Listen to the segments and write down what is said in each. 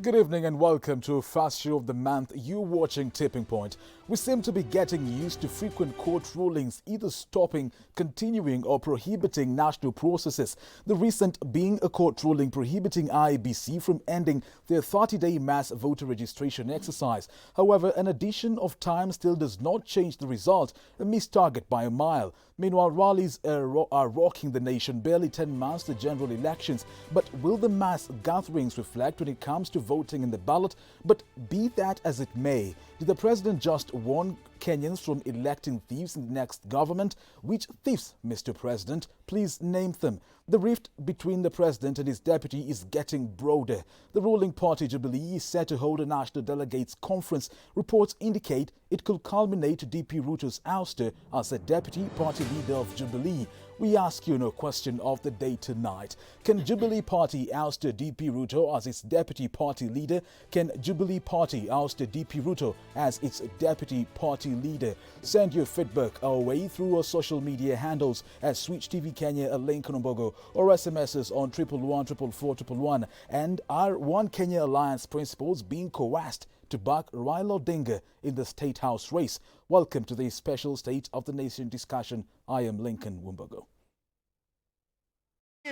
Good evening and welcome to a first show of the month. You watching Tipping Point. We seem to be getting used to frequent court rulings either stopping, continuing or prohibiting national processes. The recent being a court ruling prohibiting IEBC from ending their 30-day mass voter registration exercise. However, an addition of time still does not change the result, a missed target by a mile. Meanwhile, rallies are rocking the nation barely 10 months to general elections. But will the mass gatherings reflect when it comes to voting in the ballot? But be that as it may, did the president just warn Kenyans from electing thieves in the next government? Which thieves, Mr. President? Please name them. The rift between the president and his deputy is getting broader. The ruling party Jubilee is set to hold a national delegates conference. Reports indicate it could culminate to DP Ruto's ouster as a deputy party leader of Jubilee. We ask you no question of the day tonight. Can Jubilee Party ouster DP Ruto as its deputy party leader? Can Jubilee Party ouster DP Ruto as its deputy party leader? Send your feedback our way through our social media handles at Switch TV Kenya, a link on Ombogo, or SMSs on 111 and our One Kenya Alliance principles being coerced to back Raila Odinga in the State House race. Welcome to this special State of the Nation discussion. I am Lincoln Wumbago.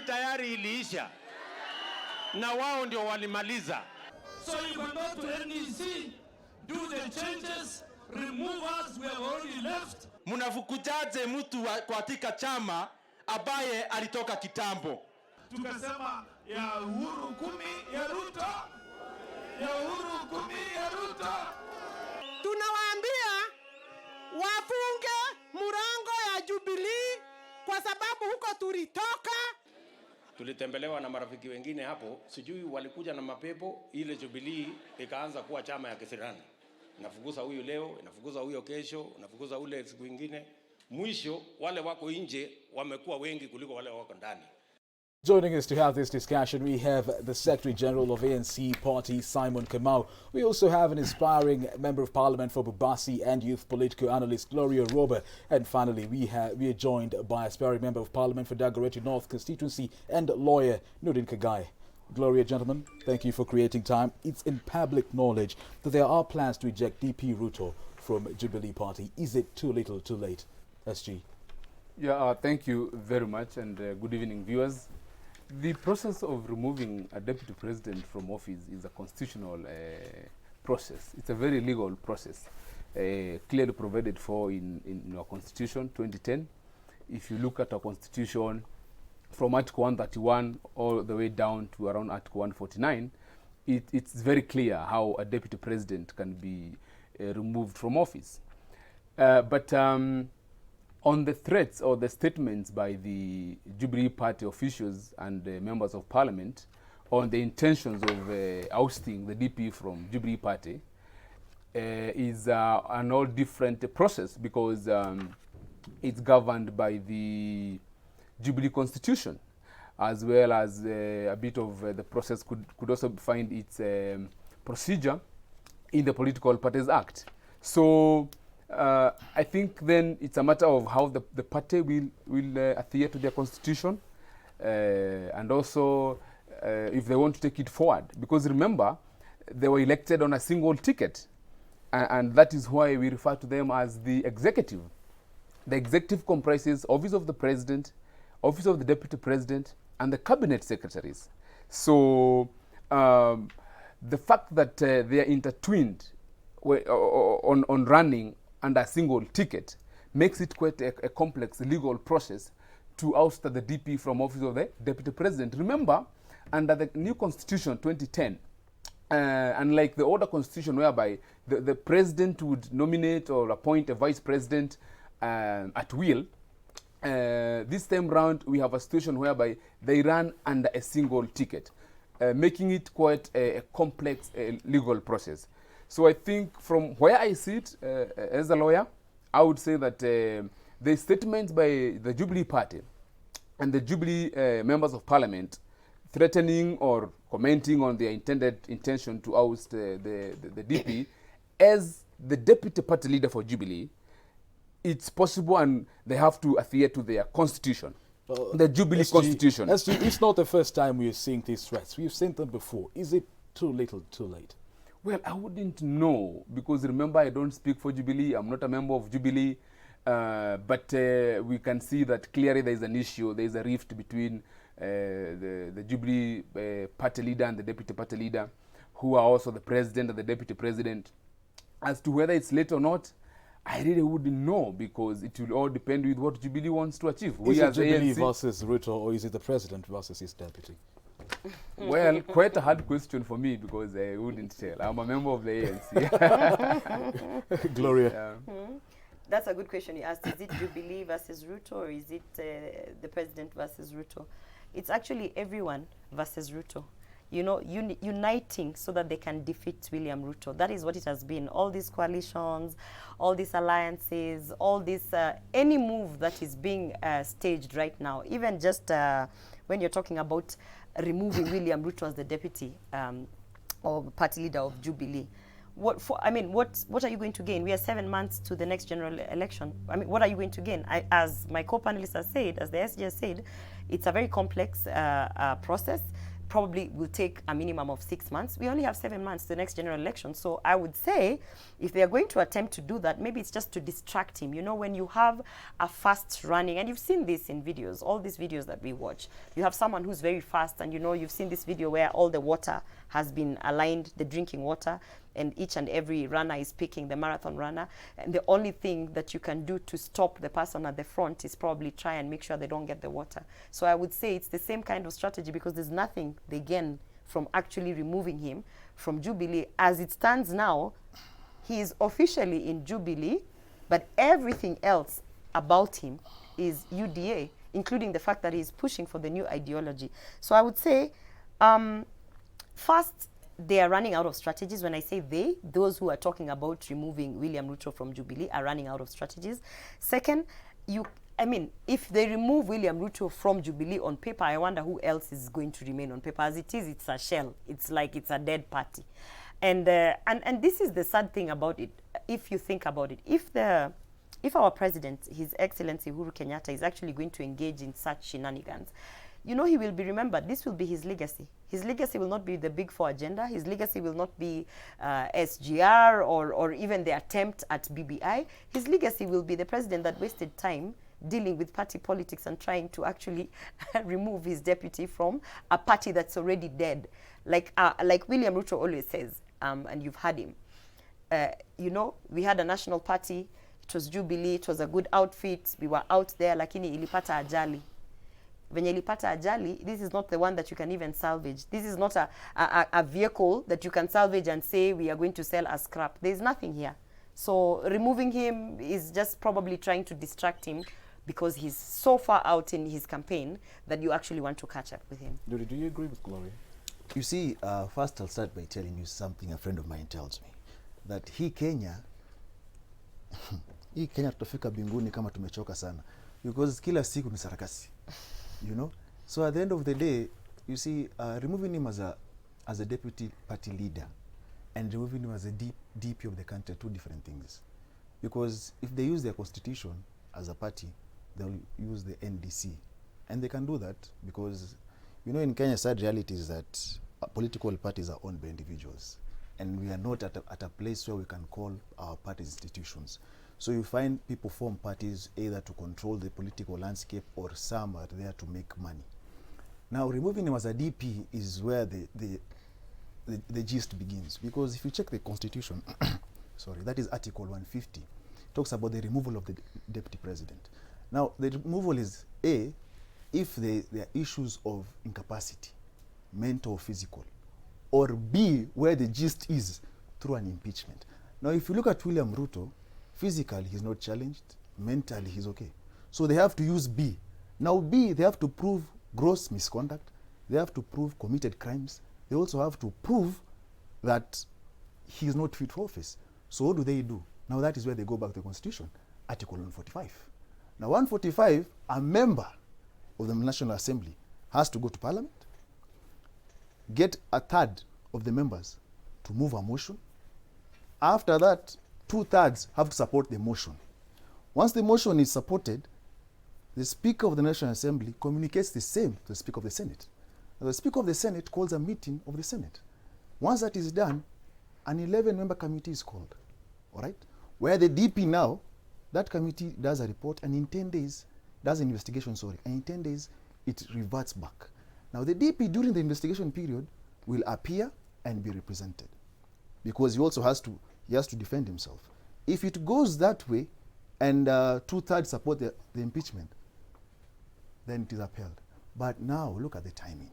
Tayari iliisha na wao ndio walimaliza. So you can go to NEC, do the changes, remove us, we have already left. Mnafukujaje mtu katika chama ambaye alitoka kitambo? Tukasema ya Uhuru 10 ya Ruto, ya Uhuru 10 ya Ruto. Tunawaambia wafunge murango ya Jubilee kwa sababu huko tulitoka. Tulitembelewa na marafiki wengine hapo, sijui walikuja na mapepo, ile Jubilee ikaanza kuwa chama ya kisirani. Inafukuza huyu leo, inafukuza huyo kesho, inafukuza ule siku nyingine. Mwisho wale wako nje wamekuwa wengi kuliko wale wako ndani. Joining us to have this discussion, we have the Secretary General of ANC Party, Simon Kamau. We also have an inspiring Member of Parliament for Bubasi and Youth Political Analyst, Gloria Roba. And finally, we are joined by aspiring Member of Parliament for Dagoretti North Constituency and lawyer, Nudin Kagai. Gloria, gentlemen, thank you for creating time. It's in public knowledge that there are plans to eject DP Ruto from Jubilee Party. Is it too little, too late? SG. Yeah, thank you very much, and good evening, viewers. The process of removing a deputy president from office is a constitutional process. It's a very legal process, clearly provided for in our constitution, 2010. If you look at our constitution, from Article 131 all the way down to around Article 149, it's very clear how a deputy president can be removed from office. But on the threats or the statements by the Jubilee Party officials and members of Parliament on the intentions of ousting the DP from Jubilee Party is an all different process because it's governed by the Jubilee Constitution, as well as a bit of the process could also find its procedure in the Political Parties Act. So I think then it's a matter of how the party will adhere to their constitution and also if they want to take it forward. Because remember, they were elected on a single ticket, and that is why we refer to them as the executive. The executive comprises Office of the President, Office of the Deputy President, and the Cabinet Secretaries. So the fact that they are intertwined on running under a single ticket makes it quite a complex legal process to oust the DP from office of the Deputy President. Remember, under the new Constitution 2010, unlike the older Constitution whereby the President would nominate or appoint a Vice President at will, this time round we have a situation whereby they run under a single ticket, making it quite a complex legal process. So I think from where I sit as a lawyer, I would say that the statements by the Jubilee Party and the Jubilee members of Parliament threatening or commenting on their intention to oust the DP as the deputy party leader for Jubilee, it's possible and they have to adhere to their constitution. The Jubilee Constitution. It's not the first time we are seeing these threats. We've seen them before. Is it too little, too late? Well, I wouldn't know, because remember, I don't speak for Jubilee. I'm not a member of Jubilee. But we can see that clearly there is an issue. There is a rift between the Jubilee party leader and the deputy party leader, who are also the president and the deputy president. As to whether it's late or not, I really wouldn't know, because it will all depend with what Jubilee wants to achieve. Is it Jubilee versus Ruto, or is it the president versus his deputy? Well, quite a hard question for me, because I wouldn't tell. I'm a member of the ANC. Gloria. That's a good question you asked. Is it Jubilee versus Ruto, or is it the president versus Ruto? It's actually everyone versus Ruto. You know, uniting so that they can defeat William Ruto. That is what it has been. All these coalitions, all these alliances, all this, any move that is being staged right now, even just when you're talking about removing William Ruto as the deputy or party leader of Jubilee. What are you going to gain? We are 7 months to the next general election. I mean, what are you going to gain? As my co-panelists have said, as the SG has said, it's a very complex process. Probably will take a minimum of 6 months. We only have 7 months to the next general election. So I would say, if they are going to attempt to do that, maybe it's just to distract him. You know, when you have a fast running, and you've seen this in videos, all these videos that we watch, you have someone who's very fast, and you know, you've seen this video where all the water has been aligned, the drinking water, and each and every runner is picking, the marathon runner, and the only thing that you can do to stop the person at the front is probably try and make sure they don't get the water. So I would say it's the same kind of strategy, because there's nothing they gain from actually removing him from Jubilee. As it stands now, he is officially in Jubilee, but everything else about him is UDA, including the fact that he's pushing for the new ideology. So I would say, first, they are running out of strategies. When I say they, those who are talking about removing William Ruto from Jubilee are running out of strategies. Second, if they remove William Ruto from Jubilee on paper, I wonder who else is going to remain on paper. As it is, it's a shell. It's like it's a dead party. And this is the sad thing about it, if you think about it. If our president, His Excellency Uhuru Kenyatta, is actually going to engage in such shenanigans, you know, he will be remembered. This will be his legacy. His legacy will not be the Big Four agenda. His legacy will not be SGR or even the attempt at BBI. His legacy will be the president that wasted time dealing with party politics and trying to actually remove his deputy from a party that's already dead. Like William Ruto always says, and you've heard him, you know, we had a national party. It was Jubilee. It was a good outfit. We were out there, lakini ilipata ajali. Venye ilipata ajali, this is not the one that you can even salvage. This is not a vehicle that you can salvage and say we are going to sell as scrap. There's nothing here. So removing him is just probably trying to distract him, because he's so far out in his campaign that you actually want to catch up with him. Do you agree with Gloria? You see, first I'll start by telling you something a friend of mine tells me. That hii Kenya tutafika binguni kama tumechoka sana. Because kila siku ni sarakasi. You know, so at the end of the day, you see, removing him as a deputy party leader and removing him as a DP of the country are two different things. Because if they use their constitution as a party, they'll use the NDC, and they can do that because, you know, in Kenya, sad reality is that political parties are owned by individuals, and we are not at a place where we can call our parties institutions. So you find people form parties either to control the political landscape, or some are there to make money. Now, removing him as a DP is where the gist begins. Because if you check the constitution, sorry, that is Article 150, talks about the removal of the deputy president. Now, the removal is A, if there are issues of incapacity, mental or physical, or B, where the gist is through an impeachment. Now, if you look at William Ruto, physically, he's not challenged. Mentally, he's okay. So they have to use B. Now, B, they have to prove gross misconduct. They have to prove committed crimes. They also have to prove that he's not fit for office. So what do? Now, that is where they go back to the Constitution, Article 145. Now, 145, a member of the National Assembly has to go to Parliament, get a third of the members to move a motion. After that, 2/3 have to support the motion. Once the motion is supported, the Speaker of the National Assembly communicates the same to the Speaker of the Senate. Now, the Speaker of the Senate calls a meeting of the Senate. Once that is done, an 11-member committee is called, all right? Where the DP now, that committee does a report, and in 10 days, does an investigation, sorry, and in 10 days, it reverts back. Now, the DP during the investigation period will appear and be represented, because he also has to defend himself. If it goes that way, and 2/3 support the impeachment, then it is upheld. But now, look at the timing.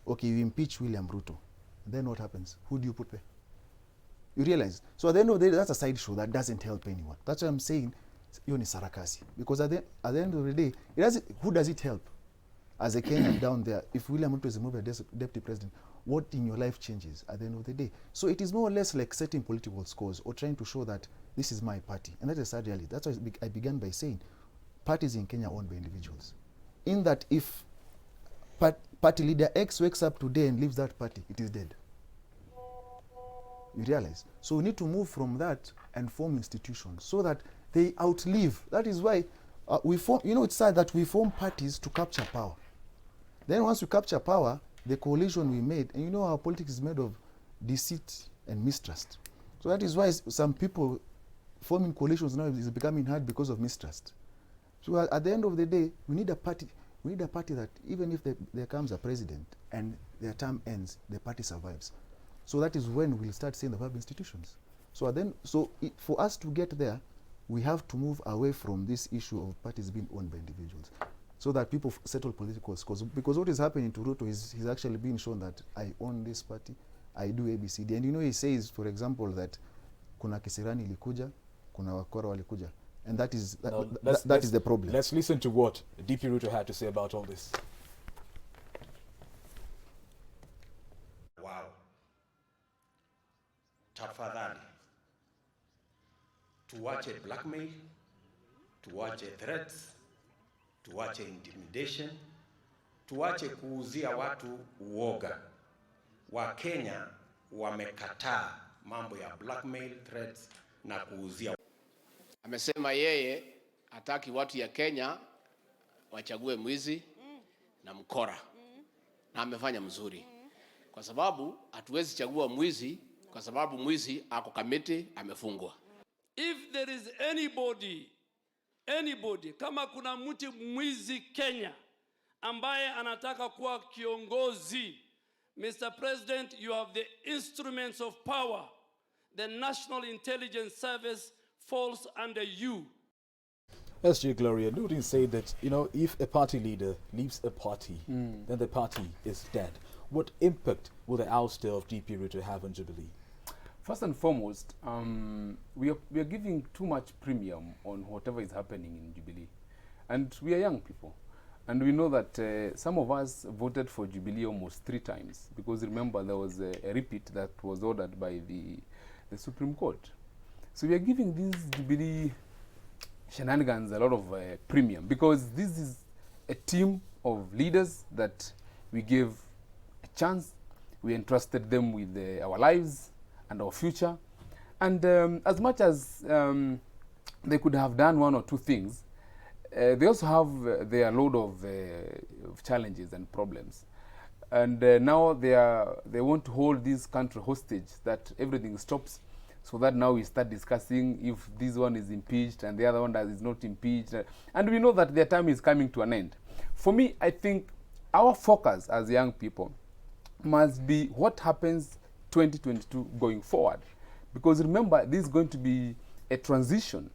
Okay, you impeach William Ruto, then what happens? Who do you put there? You realize? So at the end of the day, that's a sideshow that doesn't help anyone. That's why I'm saying, you ni sarakasi. Because at the end of the day, who does it help? As a Kenyan down there, if William Ruto is removed as deputy president, what in your life changes at the end of the day? So it is more or less like setting political scores or trying to show that this is my party. And that is sad reality. That's why I began by saying, parties in Kenya are owned by individuals. In that if party leader X wakes up today and leaves that party, it is dead. You realize? So we need to move from that and form institutions so that they outlive. That is why we form, it's sad that we form parties to capture power. Then once we capture power, the coalition we made, and our politics is made of deceit and mistrust. So that is why some people forming coalitions now is becoming hard because of mistrust. So at the end of the day, we need a party that even if there comes a president and their term ends, the party survives. So that is when we'll start seeing the power of institutions. For us to get there, we have to move away from this issue of parties being owned by individuals, so that people settle political scores. Because what is happening to Ruto is he's actually being shown that I own this party, I do ABCD. And he says, for example, that kuna kisirani ilikuja, kuna wakora walikuja. And that is the problem. Let's listen to what DP Ruto had to say about all this. Wow. Tafadhali. Tuache blackmail, tuache threats, tuache intimidation, tuache kuuzia watu uoga. Wakenya wamekataa mambo ya blackmail, threats na kuuzia. Amesema yeye hataki watu ya Kenya wachague mwizi na mkora. Na amefanya mzuri. Kwa sababu hatuwezi chagua mwizi kwa sababu mwizi ako kamiti amefungwa. If there is anybody kama kuna mtu mwizi Kenya ambaye anataka kuwa kiongozi, Mr. President, you have the instruments of power. The National Intelligence Service falls under you. SJ Gloria Newton said that, if a party leader leaves a party, then the party is dead. What impact will the ouster of DP Ruto have on Jubilee? First and foremost, we are giving too much premium on whatever is happening in Jubilee. And we are young people. And we know that some of us voted for Jubilee almost 3 times. Because remember, there was a repeat that was ordered by the Supreme Court. So we are giving these Jubilee shenanigans a lot of premium. Because this is a team of leaders that we gave a chance. We entrusted them with our lives and our future. And as much as they could have done 1 or 2 things, they also have their load of challenges and problems. And now they want to hold this country hostage, that everything stops, so that now we start discussing if this one is impeached and the other one is not impeached. And we know that their time is coming to an end. For me, I think our focus as young people must be what happens 2022 going forward. Because remember, this is going to be a transition.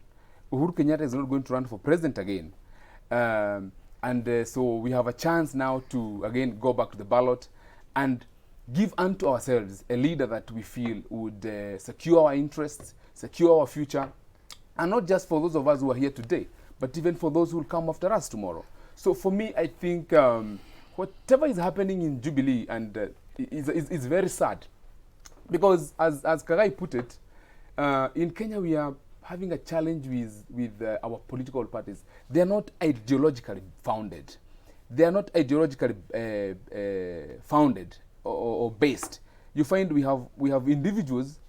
Uhuru Kenyatta is not going to run for president again. So we have a chance now to, again, go back to the ballot and give unto ourselves a leader that we feel would secure our interests, secure our future, and not just for those of us who are here today, but even for those who will come after us tomorrow. So for me, I think whatever is happening in Jubilee and is very sad. Because as Kagai put it, in Kenya we are having a challenge with our political parties. They are not ideologically founded. They are not ideologically founded or based. You find we have individuals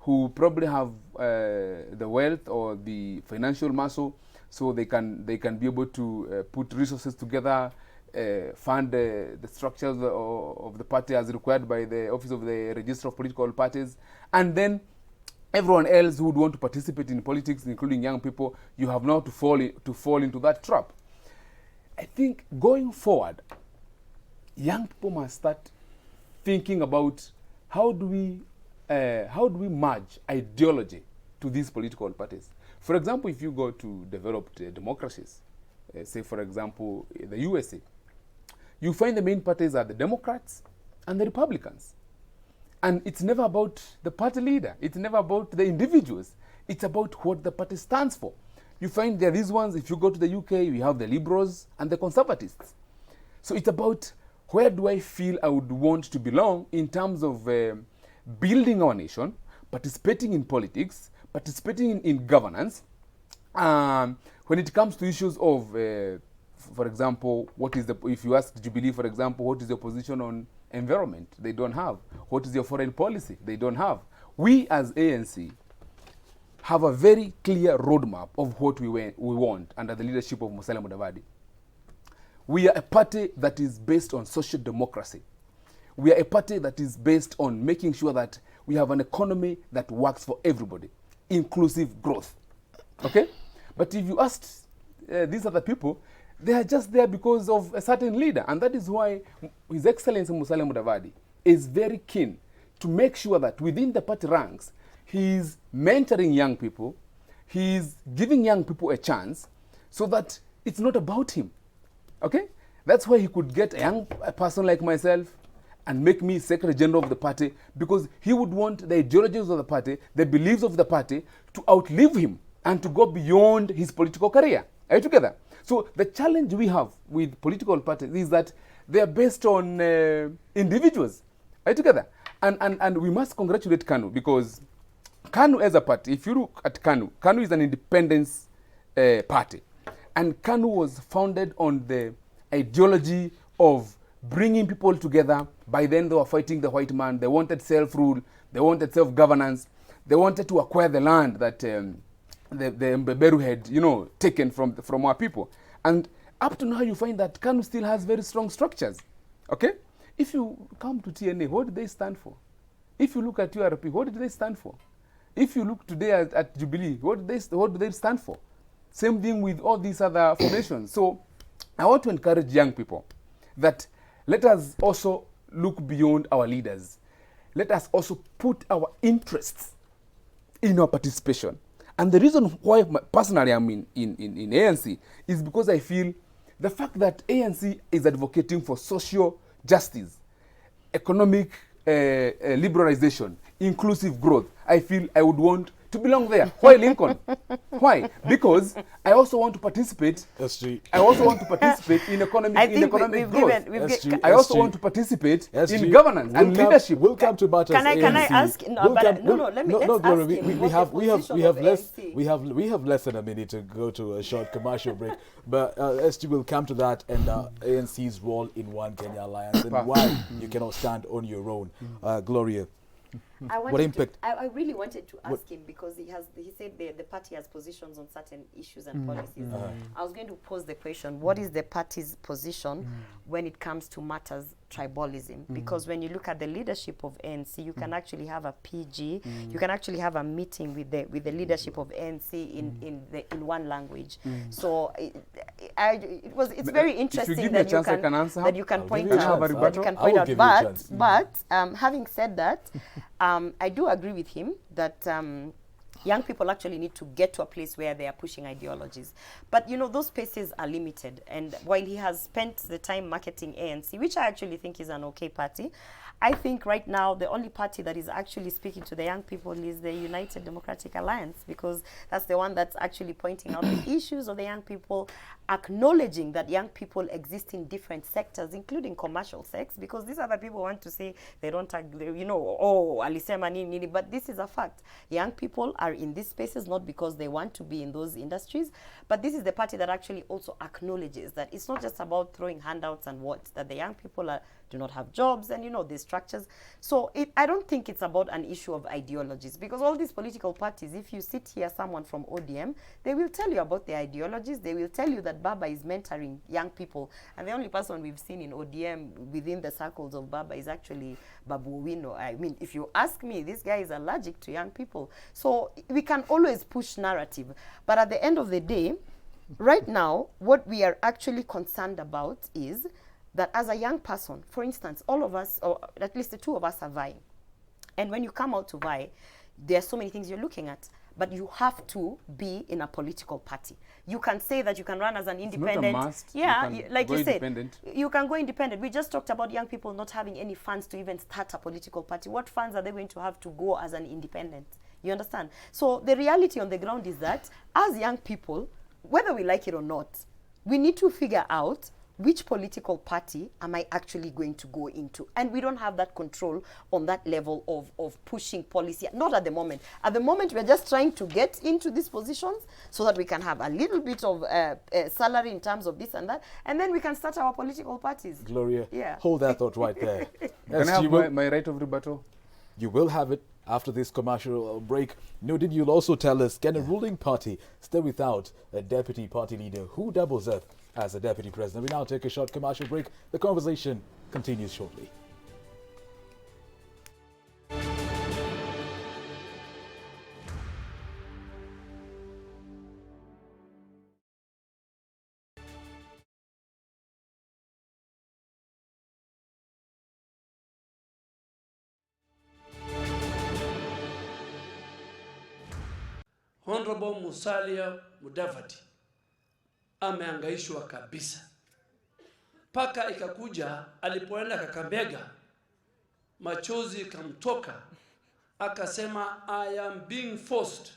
who probably have the wealth or the financial muscle, so they can be able to put resources together, fund the structures of the party as required by the Office of the Register of Political Parties, and then everyone else who would want to participate in politics, including young people, you have now to fall into that trap. I think going forward, young people must start thinking about how do we merge ideology to these political parties. For example, if you go to developed democracies, say for example the USA, you find the main parties are the Democrats and the Republicans. And it's never about the party leader. It's never about the individuals. It's about what the party stands for. You find there are these ones, if you go to the UK, you have the Liberals and the Conservatives. So it's about where do I feel I would want to belong in terms of building our nation, participating in politics, participating in governance. When it comes to issues of, for example, if you ask Jubilee, for example, what is your position on environment? They don't have. What is your foreign policy? They don't have. We as ANC have a very clear roadmap of what we want under the leadership of Musalia Mudavadi. We are a party that is based on social democracy. We are a party that is based on making sure that we have an economy that works for everybody, inclusive growth. Okay? But if you asked these other people, they are just there because of a certain leader. And that is why His Excellency Musalia Mudavadi is very keen to make sure that within the party ranks, he is mentoring young people, he is giving young people a chance so that it's not about him. Okay? That's why he could get a person like myself and make me Secretary General of the party, because he would want the ideologies of the party, the beliefs of the party to outlive him and to go beyond his political career. Are you together? So the challenge we have with political parties is that they are based on individuals. Are you together? And we must congratulate KANU, because KANU as a party, if you look at KANU is an independence party. And KANU was founded on the ideology of bringing people together. By then they were fighting the white man. They wanted self-rule. They wanted self-governance. They wanted to acquire the land that the Mbeberu had, taken from our people. And up to now, you find that KANU still has very strong structures. Okay? If you come to TNA, what do they stand for? If you look at URP, what do they stand for? If you look today at Jubilee, what do they stand for? Same thing with all these other formations. So I want to encourage young people that let us also look beyond our leaders. Let us also put our interests in our participation. And the reason why personally I'm in ANC is because I feel the fact that ANC is advocating for social justice, economic liberalization, inclusive growth, I feel I would want to belong there. Why Lincoln? Why? Because I also want to participate. I also want to participate in economic growth. I also want to participate in governance and leadership. We'll come to matters. Can I ask? We have less than a minute to go to a short commercial break. But SG will come to that, and ANC's role in One Kenya Alliance and why you cannot stand on your own. Gloria. What impact? I really wanted to ask him, because he said the party has positions on certain issues and policies. I was going to pose the question, what is the party's position when it comes to matters tribalism? Because when you look at the leadership of ANC, you can actually have a PG, you can actually have a meeting with the leadership of ANC in one language. So it's very interesting that you can point out. But having said that, I do agree with him that young people actually need to get to a place where they are pushing ideologies. But, those spaces are limited. And while he has spent the time marketing ANC, which I actually think is an okay party, I think right now the only party that is actually speaking to the young people is the United Democratic Alliance, because that's the one that's actually pointing out the issues of the young people, acknowledging that young people exist in different sectors, including commercial sex, because these other people want to say they don't agree, alisema nini, but this is a fact. Young people are are in these spaces not because they want to be in those industries, but this is the party that actually also acknowledges that it's not just about throwing handouts and what, that the young people do not have jobs and, you know, these structures. So I don't think it's about an issue of ideologies, because all these political parties, if you sit here, someone from ODM, they will tell you about their ideologies. They will tell you that Baba is mentoring young people. And the only person we've seen in ODM within the circles of Baba is actually Babu Owino. I mean, if you ask me, this guy is allergic to young people. So we can always push narrative. But at the end of the day, right now, what we are actually concerned about is that as a young person, for instance, all of us, or at least the two of us, are vying. And when you come out to vie, there are so many things you're looking at. But you have to be in a political party. You can say that you can run as an independent. It's not a must. Yeah, like you said, you can go independent. We just talked about young people not having any funds to even start a political party. What funds are they going to have to go as an independent? You understand? So the reality on the ground is that as young people, whether we like it or not, we need to figure out which political party am I actually going to go into? And we don't have that control on that level of pushing policy. Not at the moment. At the moment, we're just trying to get into these positions so that we can have a little bit of salary in terms of this and that. And then we can start our political parties. Gloria, yeah. Hold that thought right there. Can I have my right of rebuttal? You will have it after this commercial break. Nodin, you'll also tell us, can a ruling party stay without a deputy party leader who doubles up as a deputy president? We now take a short commercial break. The conversation continues shortly. Honorable Musalia Mudavadi ameangaishwa kabisa. Paka ikakuja alipoenda Kakamega, machozi kamtoka, akasema I am being forced,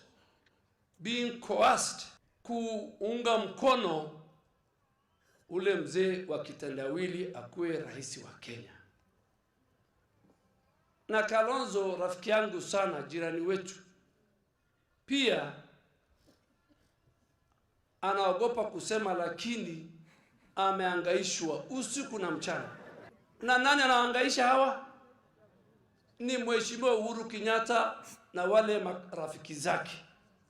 being coerced kuunga mkono ule mzee wa kitendawili akuwe rais wa Kenya. Na Kalonzo rafiki yangu sana, jirani wetu, pia anaogopa kusema, lakini ameangaishwa usiku na mchana. Na nani anaangaisha hawa? Ni Mheshimiwa Uhuru Kenyatta na wale marafiki zake.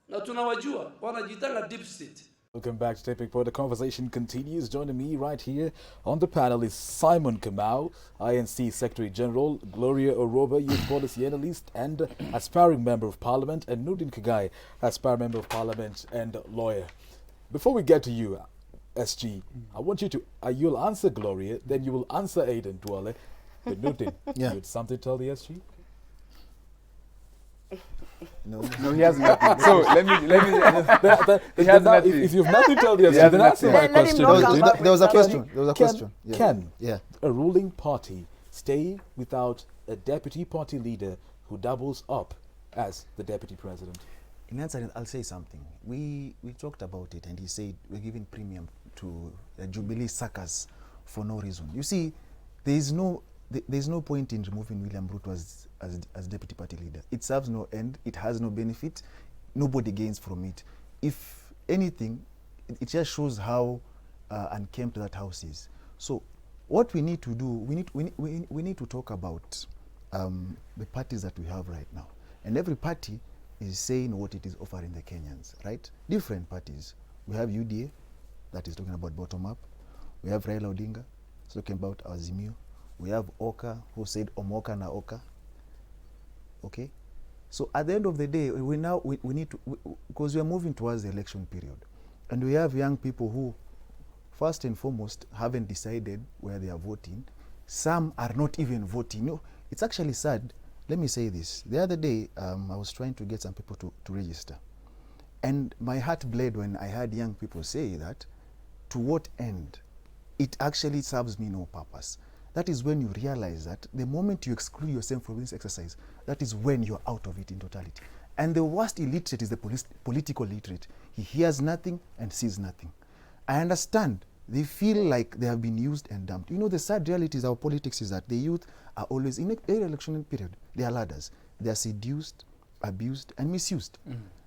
Na tunawajua, wanajitanga deep state. Welcome back to Tipping Point. The conversation continues. Joining me right here on the panel is Simon Kamau, INC Secretary General, Gloria Oroba, Youth Policy Analyst and aspiring Member of Parliament, and Nudin Kagai, aspiring Member of Parliament and lawyer. Before we get to you, SG, I want you to, you'll answer Gloria, then you will answer Aiden Dwale. But Nudin, you had something to tell the SG? No, he has nothing. So let me. He has nothing. If you have nothing to tell the SG, then answer my question. There was a question. There was a question. Can a ruling party stay without a deputy party leader who doubles up as the deputy president? In answer, I'll say something. We talked about it, and he said we're giving premium to Jubilee suckers for no reason. You see, there's no point in removing William Ruto as deputy party leader. It serves no end. It has no benefit. Nobody gains from it. If anything, it just shows how unkempt that house is. So, what we need to do, we need to talk about the parties that we have right now, and every party is saying what it is offering the Kenyans, right? Different parties. We have UDA, that is talking about bottom up. We have Raila Odinga, talking about Azimio. We have Oka, who said Omoka na Oka. Okay? So at the end of the day, we need to, because we are moving towards the election period. And we have young people who, first and foremost, haven't decided where they are voting. Some are not even voting. You know, it's actually sad. Let me say this. The other day, I was trying to get some people to register. And my heart bled when I heard young people say that, to what end? It actually serves me no purpose. That is when you realize that the moment you exclude yourself from this exercise, that is when you're out of it in totality. And the worst illiterate is the political literate. He hears nothing and sees nothing. I understand. They feel like they have been used and dumped. You know, the sad reality is our politics is that the youth are always, in every election period, they are ladders. They are seduced abused and misused.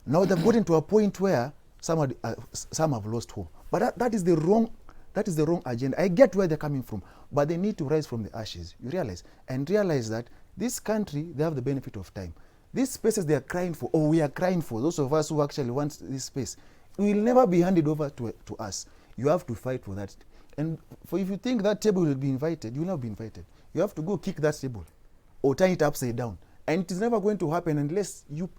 Now they've gotten to a point where some have lost hope. But that is the wrong agenda. I get where they're coming from, but they need to rise from the ashes. You realize that this country, they have the benefit of time. These spaces they are crying for, or we are crying for, those of us who actually want this space, will never be handed over to us. You have to fight for that. And if you think that table will be invited, you will not be invited. You have to go kick that table or turn it upside down. And it is never going to happen unless you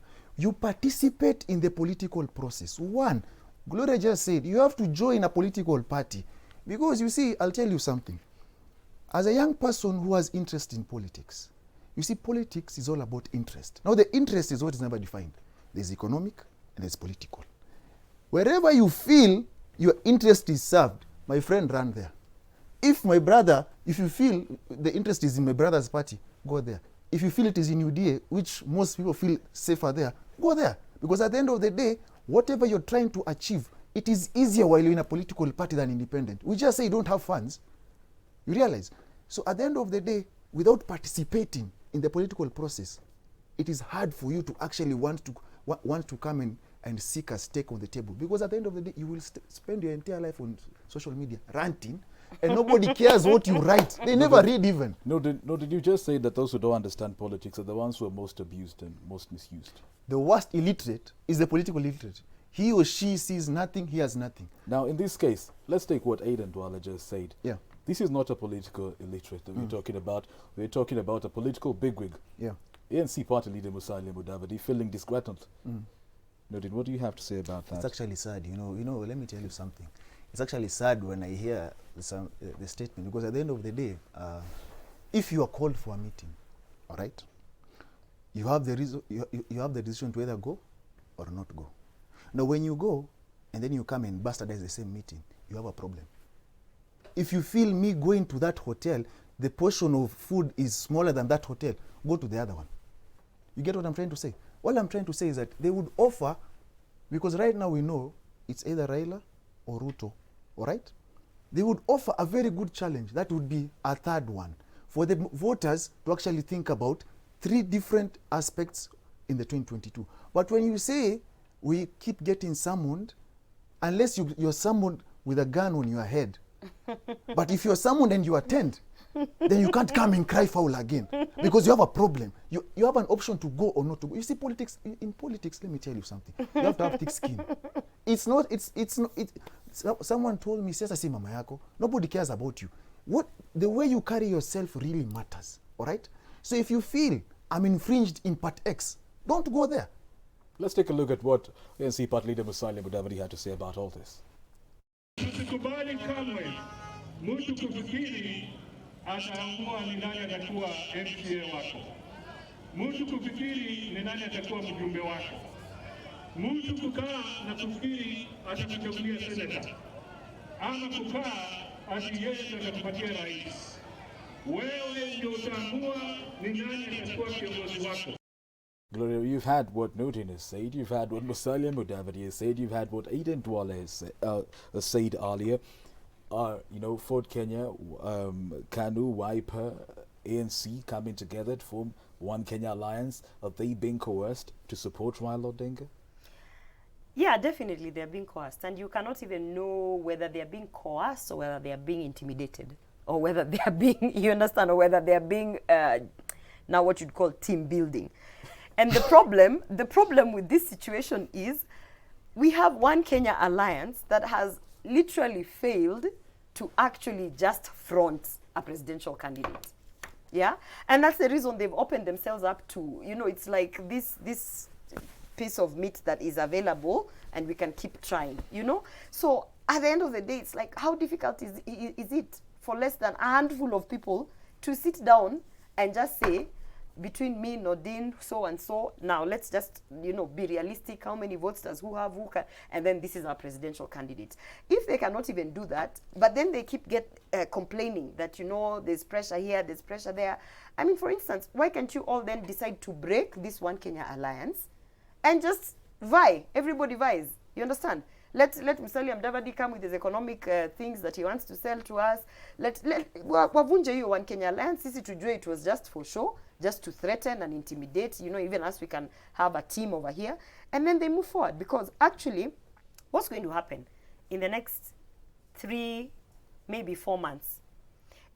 participate in the political process. One, Gloria just said, you have to join a political party. Because you see, I'll tell you something. As a young person who has interest in politics, you see, politics is all about interest. Now, the interest is what is never defined. There's economic and there's political. Wherever you feel your interest is served, my friend, run there. If you feel the interest is in my brother's party, go there. If you feel it is in UDA, which most people feel safer there, go there. Because at the end of the day, whatever you're trying to achieve, it is easier while you're in a political party than independent. We just say you don't have funds. You realize? So at the end of the day, without participating in the political process, it is hard for you to actually want to come and seek a stake on the table. Because at the end of the day, you will spend your entire life on social media ranting, and nobody cares what you write. They never read even. Did you just say that those who don't understand politics are the ones who are most abused and most misused? The worst illiterate is the political illiterate. He or she sees nothing, he has nothing. Now, in this case, let's take what Aiden Dwala just said. Yeah. This is not a political illiterate that we're talking about. We're talking about a political bigwig. Yeah. ANC party leader Musalia Mudavadi feeling disgruntled. Noted, what do you have to say about that? It's actually sad. You know, let me tell you something. It's actually sad when I hear the statement, because at the end of the day, if you are called for a meeting, all right, you have the reason, you have the decision to either go or not go. Now, when you go and then you come and bastardize the same meeting, you have a problem. If you feel me going to that hotel, the portion of food is smaller than that hotel, go to the other one. You get what I'm trying to say? All I'm trying to say is that they would offer, because right now we know it's either Raila or Ruto, all right? They would offer a very good challenge. That would be a third one for the voters to actually think about 3 different aspects in the 2022. But when you say we keep getting summoned, unless you're summoned with a gun on your head, but if you're summoned and you attend, then you can't come and cry foul again, because you have a problem. You have an option to go or not to go. You see, politics, in politics, let me tell you something. You have to have thick skin. Someone told me, "Sasa si mama yako." Nobody cares about you. The way you carry yourself really matters, all right? So if you feel I'm infringed in part X, don't go there. Let's take a look at what ANC party leader Musalia Mudavadi had to say about all this. Tusikubali kamwe mtu kufikiri ataamua ni nani atakuwa MCA wako, mtu kufikiri ni nani atakuwa mjumbe wako, mtu kukaa na kufikiri atakuchagulia seneta, ama kukaa ati yeye ndio atakupatia rais. Wewe ndio utaamua ni nani atakuwa kiongozi wako. Gloria, you've had what Nordin has said, you've had what Musalia Mudavadi has said, you've had what Aiden Dwala has said earlier. Ford Kenya, KANU, Wiper, ANC coming together to form One Kenya Alliance. Are they being coerced to support Raila Odinga? Yeah, definitely they're being coerced. And you cannot even know whether they're being coerced or whether they are being intimidated. Or whether they are being, you understand, or whether they are being, now what you'd call team building. And the problem with this situation is we have One Kenya Alliance that has literally failed to actually just front a presidential candidate. Yeah? And that's the reason they've opened themselves up to, it's like this piece of meat that is available and we can keep trying, So at the end of the day, it's like, how difficult is it for less than a handful of people to sit down and just say, between me, Nordin, so and so, now let's just, be realistic. How many votes does who have, who can, and then this is our presidential candidate. If they cannot even do that, but then they keep complaining that, there's pressure here, there's pressure there. I mean, for instance, why can't you all then decide to break this One Kenya Alliance and just vie? Everybody vies. You understand? Let Musalia Mudavadi come with his economic things that he wants to sell to us. Wavunje hiyo One Kenya Alliance. Sisi tujue it was just for show, just to threaten and intimidate, you know, even as we can have a team over here. And then they move forward. Because actually, what's going to happen in the next 3, maybe 4 months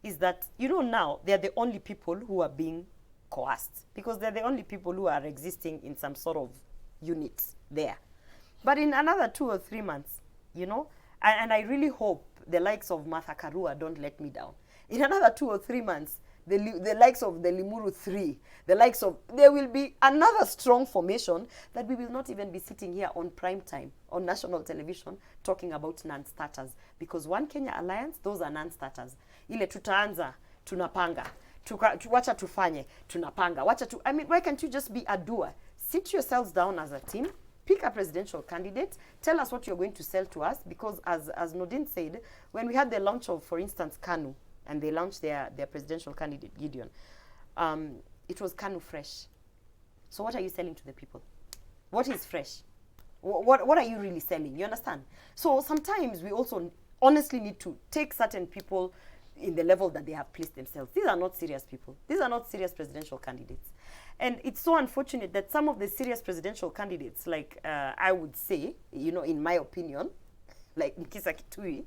is that, you know, now they're the only people who are being coerced. Because they're the only people who are existing in some sort of units there. But in another 2 or 3 months, you know, and I really hope the likes of Martha Karua don't let me down. In another 2 or 3 months, the likes of the Limuru 3, the likes of, there will be another strong formation that we will not even be sitting here on prime time, on national television, talking about non-starters. Because One Kenya Alliance, those are non-starters. Ile tutaanza, tunapanga. Wacha tufanye, tunapanga. I mean, why can't you just be a doer? Sit yourselves down as a team. Pick a presidential candidate. Tell us what you're going to sell to us. Because as Nordin said, when we had the launch of, for instance, KANU, and they launched their presidential candidate, Gideon, it was KANU fresh. So what are you selling to the people? What is fresh? What are you really selling? You understand? So sometimes we also honestly need to take certain people in the level that they have placed themselves. These are not serious people. These are not serious presidential candidates. And it's so unfortunate that some of the serious presidential candidates, like I would say, you know, in my opinion, like Nkisa Kitui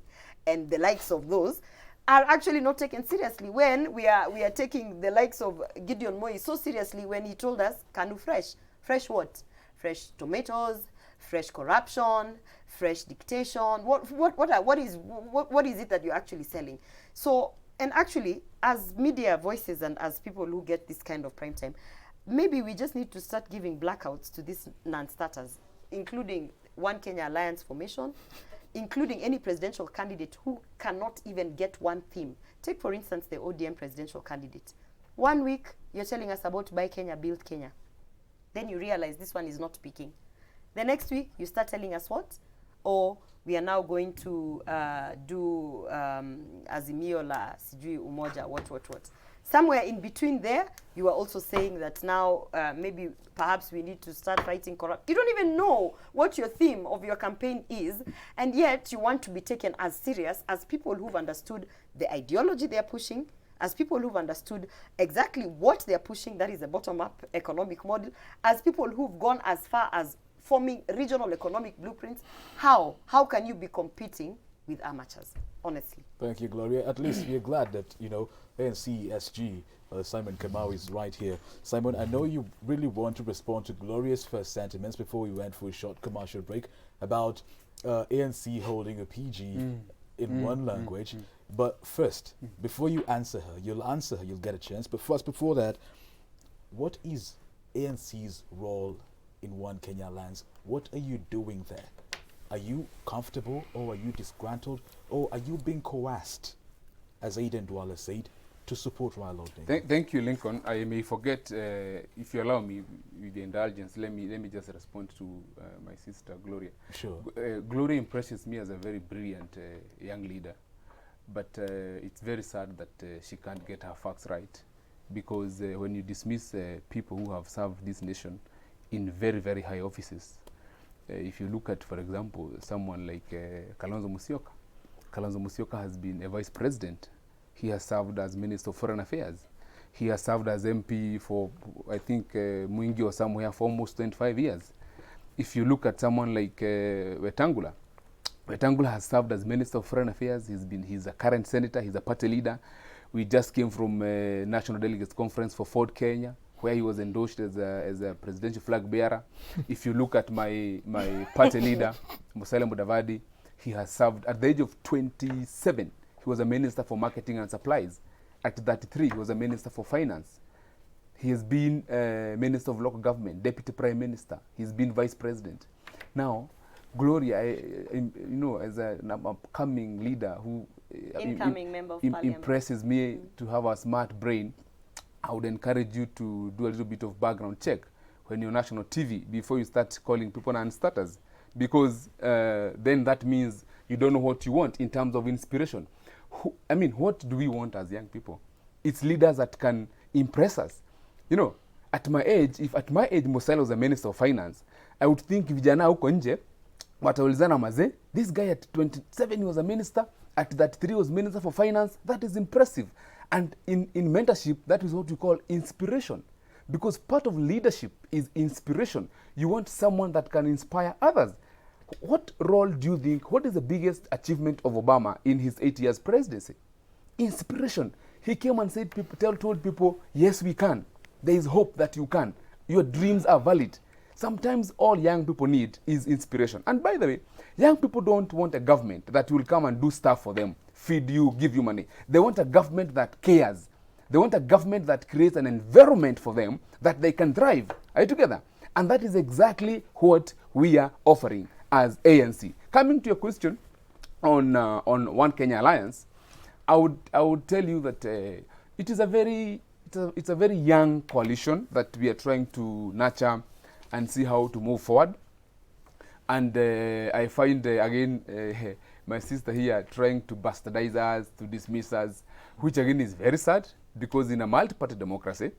and the likes of those, are actually not taken seriously when we are taking the likes of Gideon Moi so seriously when he told us, KANU fresh. Fresh what? Fresh tomatoes, fresh corruption, fresh dictation. What is it that you're actually selling? So, and actually, as media voices and as people who get this kind of prime time, maybe we just need to start giving blackouts to these non-starters, including One Kenya Alliance formation, including any presidential candidate who cannot even get one theme. Take, for instance, the ODM presidential candidate. 1 week, you're telling us about Buy Kenya, Build Kenya. Then you realize this one is not speaking. The next week, you start telling us what? Or we are now going to do Azimio la Sijui Umoja, what. Somewhere in between there, you are also saying that now maybe perhaps we need to start fighting corruption. You don't even know what your theme of your campaign is, and yet you want to be taken as serious as people who've understood the ideology they're pushing, as people who've understood exactly what they're pushing, that is a bottom-up economic model, as people who've gone as far as forming regional economic blueprints. How can you be competing with amateurs, honestly? Thank you, Gloria. At least we're glad that, you know, ANC SG, Simon Kamau is right here. Simon, I know you really want to respond to Gloria's first sentiments before we went for a short commercial break about ANC holding a PG in one language. But first, before you answer her, you'll get a chance. But first, before that, what is ANC's role in One Kenya Alliance? What are you doing there? Are you comfortable, or are you disgruntled, or are you being coerced, as Aiden Dwala said, to support Raila Odinga? Thank you, Lincoln. I may forget, if you allow me, with the indulgence, let me just respond to my sister, Gloria. Sure. Gloria impresses me as a very brilliant young leader, but it's very sad that she can't get her facts right, because when you dismiss people who have served this nation in very, very high offices, if you look at, for example, someone like Kalonzo Musyoka. Kalonzo Musyoka has been a vice president. He has served as Minister of Foreign Affairs. He has served as MP for, I think, Mwingi or somewhere for almost 25 years. If you look at someone like Wetangula, Wetangula has served as Minister of Foreign Affairs. He's a current senator. He's a party leader. We just came from a National Delegates Conference for Ford Kenya, where he was endorsed as a presidential flag bearer. If you look at my party leader, Musalia Mudavadi, he has served at the age of 27. He was a minister for marketing and supplies. At 33, he was a minister for finance. He has been minister of local government, deputy prime minister. He's been vice president. Now, Gloria, you know, as an upcoming leader who Incoming member of parliament impresses me to have a smart brain, I would encourage you to do a little bit of background check when you're on national TV before you start calling people non-starters, because then that means you don't know what you want in terms of inspiration. I mean, what do we want as young people? It's leaders that can impress us. You know, at my age, if at my age Musalia was a minister of finance, I would think vijana huko nje wataulizana mazee, this guy at 27 he was a minister, at 33 was minister for finance. That is impressive. And in mentorship, that is what we call inspiration. Because part of leadership is inspiration. You want someone that can inspire others. What role do you think, what is the biggest achievement of Obama in his 8 years presidency? Inspiration. He came and said, told people, yes, we can. There is hope that you can. Your dreams are valid. Sometimes all young people need is inspiration. And by the way, young people don't want a government that will come and do stuff for them, feed you, give you money. They want a government that cares. They want a government that creates an environment for them that they can thrive. Are you together? And that is exactly what we are offering as ANC. Coming to your question on One Kenya Alliance, I would tell you that it is a very young coalition that we are trying to nurture and see how to move forward. And I find again my sister here trying to bastardize us, to dismiss us, which again is very sad, because in a multi-party democracy,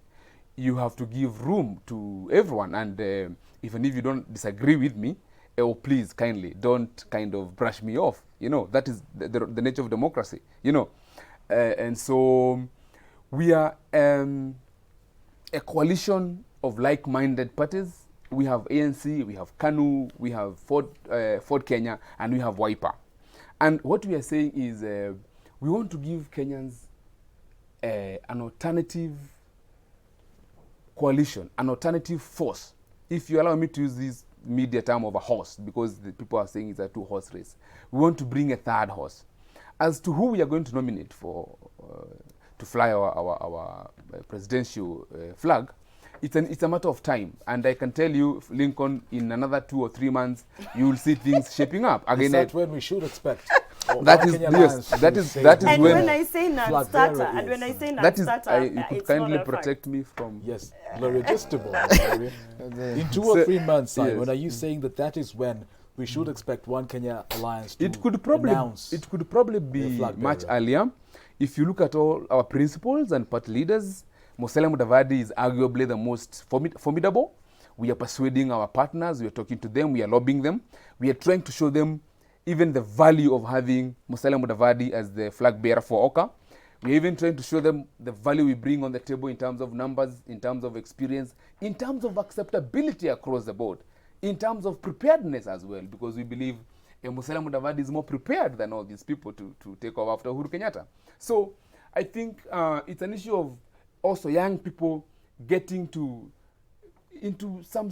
you have to give room to everyone. And even if you don't disagree with me, oh, please kindly don't kind of brush me off. You know, that is the nature of democracy, you know. And so we are a coalition of like-minded parties. We have ANC, we have KANU, we have Ford Kenya, and we have Wiper. And what we are saying is we want to give Kenyans an alternative coalition, an alternative force. If you allow me to use this media term of a horse, because the people are saying it's a two-horse race. We want to bring a third horse. As to who we are going to nominate for to fly our presidential flag, it's a matter of time. And I can tell you, Lincoln, in another 2 or 3 months, you will see things shaping up. Again, is that when we should expect? That is yes. That is and when I say non-starter, and when I say non-starter, you could kindly protect me from Gloria, just a moment. In 2 or 3 months, Simon, yes. Are you saying that is when we should expect One Kenya Alliance to announce? It could probably be much earlier. If you look at all our principles and party leaders, Musalia Mudavadi is arguably the most formidable. We are persuading our partners, we are talking to them, we are lobbying them. We are trying to show them even the value of having Musalia Mudavadi as the flag bearer for Oka. We are even trying to show them the value we bring on the table in terms of numbers, in terms of experience, in terms of acceptability across the board, in terms of preparedness as well, because we believe Musalia Mudavadi is more prepared than all these people to take over after Uhuru Kenyatta. So I think it's an issue of also young people getting into some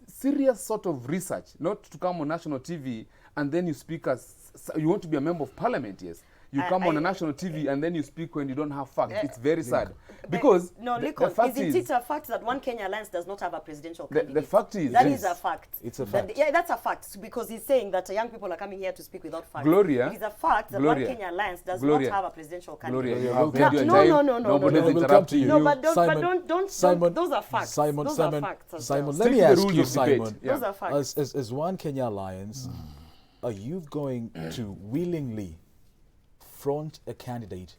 serious sort of research, not to come on national TV and then you speak as, you want to be a member of parliament, yes. You come on a national TV and then you speak when you don't have facts. It's very sad. Because the fact is it a fact that One Kenya Alliance does not have a presidential candidate? The fact is... That is a fact. It's a fact. Yeah, that's a fact, because he's saying that young people are coming here to speak without facts. Gloria... It is a fact that One Kenya Alliance does not have a presidential candidate. Gloria, no. We'll come to you. No, but don't Simon, those are facts. Simon, Simon, let me ask you, Simon. Those are facts. As One Kenya Alliance, are you going to willingly front a candidate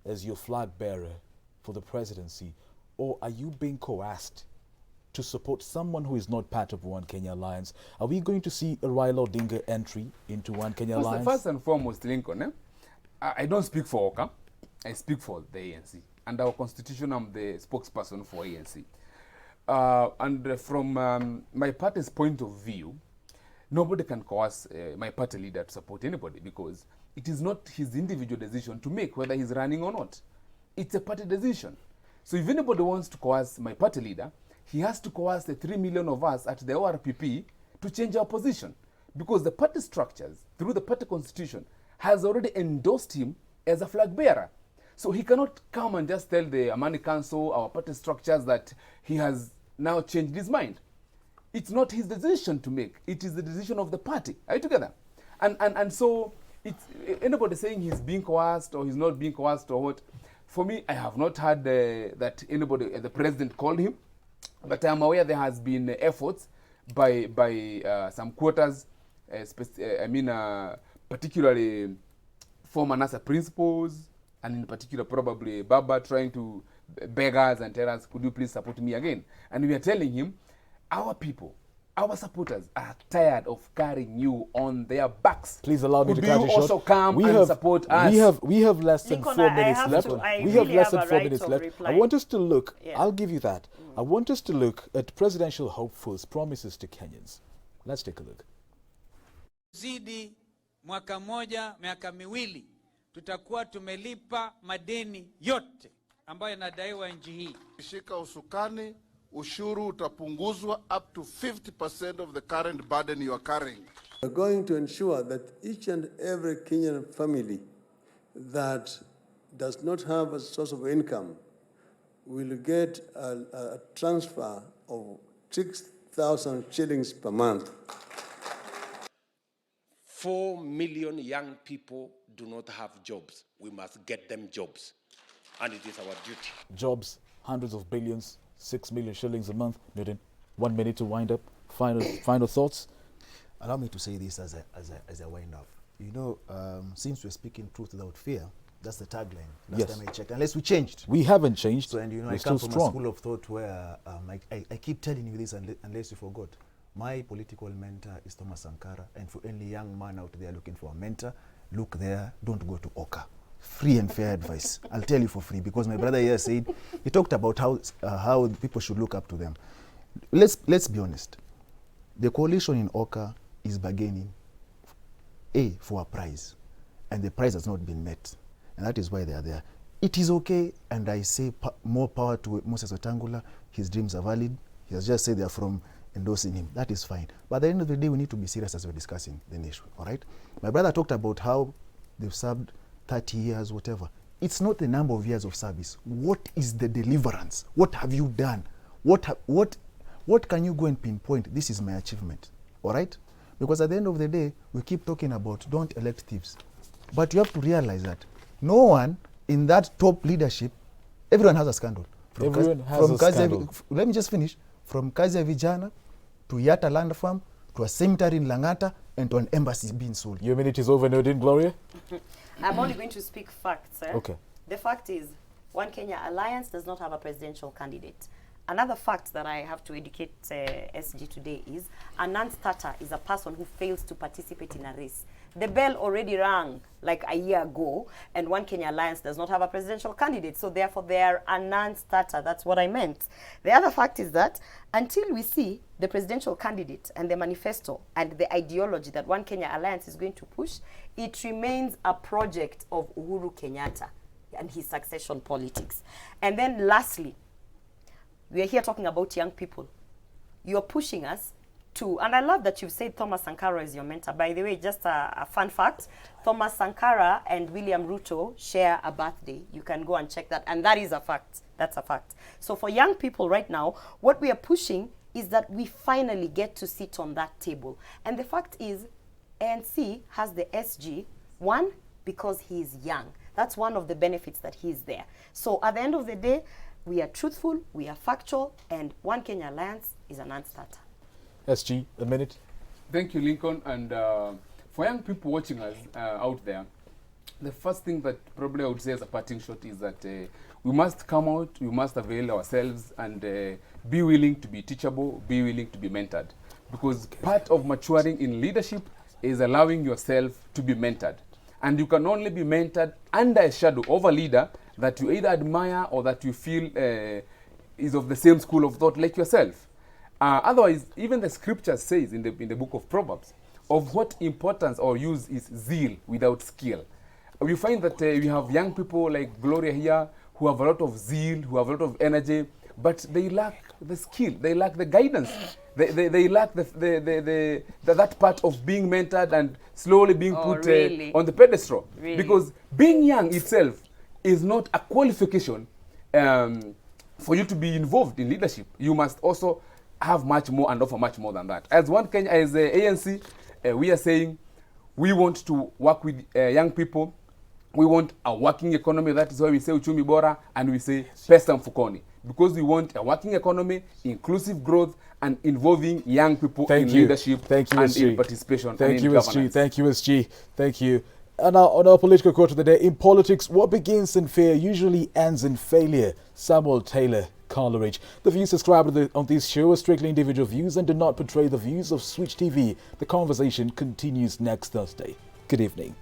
as your flag bearer for the presidency, or are you being coerced to support someone who is not part of One Kenya Alliance? Are we going to see a Raila Odinga entry into One Kenya Alliance? First and foremost, Lincoln, I don't speak for Oka, I speak for the ANC. Under our constitution, I'm the spokesperson for ANC. And from my party's point of view, nobody can coerce my party leader to support anybody, because it is not his individual decision to make whether he's running or not. It's a party decision. So if anybody wants to coerce my party leader, he has to coerce the 3 million of us at the ORPP to change our position. Because the party structures, through the party constitution, has already endorsed him as a flag bearer. So he cannot come and just tell the Amani Council, our party structures, that he has now changed his mind. It's not his decision to make. It is the decision of the party. Are you together? And so it's anybody saying he's being coerced or he's not being coerced or what. For me, I have not heard that anybody, the president called him, but I'm aware there has been efforts by some quarters, particularly former NASA principals, and in particular probably Baba, trying to beg us and tell us, could you please support me again? And we are telling him, our people, Our supporters are tired of carrying you on their backs. Please allow me Could to cut you you also short. come and support us? We have less than Lincoln, 4 I minutes have left. to- I We really have less have than a 4 right minutes of left. reply. I want us to look. Yeah. I'll give you that. I want us to look at presidential hopefuls' promises to Kenyans. Let's take a look. Zidi mwaka moja, miaka miwili, tutakuwa tumelipa madeni yote ambayo yanadaiwa nchi hii. Shika usukani, ushuru utapunguzwa up to 50% of the current burden you are carrying. We're going to ensure that each and every Kenyan family that does not have a source of income will get a transfer of 6,000 shillings per month. 4 million young people do not have jobs. We must get them jobs. And it is our duty. Jobs, hundreds of billions, 6 million shillings a month. Newton, 1 minute to wind up. Final thoughts. Allow me to say this as a wind up. You know, since we're speaking truth without fear, that's the tagline. Last time I checked, unless we changed. We haven't changed. So, and you know, we're I come still from strong. a school of thought where I keep telling you this unless you forgot. My political mentor is Thomas Sankara, and for any young man out there looking for a mentor, look there, don't go to Oka. Free and fair advice. I'll tell you for free, because my brother here said, he talked about how people should look up to them. Let's be honest. The coalition in Oka is bargaining for a prize, and the prize has not been met, and that is why they are there. It is okay, and I say more power to Moses Wetangula. His dreams are valid. He has just said they are from endorsing him. That is fine. But at the end of the day, we need to be serious as we're discussing the nation, all right? My brother talked about how they've served 30 years, whatever. It's not the number of years of service. What is the deliverance? What have you done? What can you go and pinpoint? This is my achievement, all right? Because at the end of the day, we keep talking about don't elect thieves. But you have to realize that no one in that top leadership, everyone has a scandal. Everyone has a scandal. Let me just finish. From Kazi ya Vijana to Yatta Land Farm to a cemetery in Langata and to an embassy being sold. Your minute is over, Nodin Gloria. I'm only going to speak facts. Okay. The fact is, One Kenya Alliance does not have a presidential candidate. Another fact that I have to educate SG today is a non-starter is a person who fails to participate in a race. The bell already rang like a year ago, and One Kenya Alliance does not have a presidential candidate, so therefore they are a non-starter. That's what I meant. The other fact is that until we see the presidential candidate and the manifesto and the ideology that One Kenya Alliance is going to push, it remains a project of Uhuru Kenyatta and his succession politics. And then lastly, we are here talking about young people. You're pushing us to, and I love that you've said Thomas Sankara is your mentor. By the way, just a fun fact, Thomas Sankara and William Ruto share a birthday. You can go and check that, and that is a fact. That's a fact. So for young people right now, what we are pushing is that we finally get to sit on that table. And the fact is, ANC has the SG, one, because he is young. That's one of the benefits that he is there. So at the end of the day, we are truthful, we are factual, and One Kenya Alliance is a non-starter. SG, a minute. Thank you, Lincoln. And for young people watching us out there, the first thing that probably I would say as a parting shot is that we must come out, we must avail ourselves and be willing to be teachable, be willing to be mentored. Because part of maturing in leadership is allowing yourself to be mentored. And you can only be mentored under a shadow of a leader that you either admire or that you feel is of the same school of thought like yourself. Otherwise, even the scripture says in the book of Proverbs, of what importance or use is zeal without skill. We find that we have young people like Gloria here who have a lot of zeal, who have a lot of energy, but they lack the skill, they lack the guidance, they lack that part of being mentored and slowly being put on the pedestal. Really? Because being young itself is not a qualification for you to be involved in leadership. You must also have much more and offer much more than that. As One Kenya, as ANC, we are saying we want to work with young people. We want a working economy. That is why we say uchumi bora and we say pesa mfukoni. Because we want a working economy, inclusive growth, and involving young people in leadership and in participation. Thank you, SG. Thank you, SG. Thank you. And now, on our political quote of the day, in politics, what begins in fear usually ends in failure. Samuel Taylor coverage. The views described on this show are strictly individual views and do not portray the views of Switch TV. The conversation continues next Thursday. Good evening.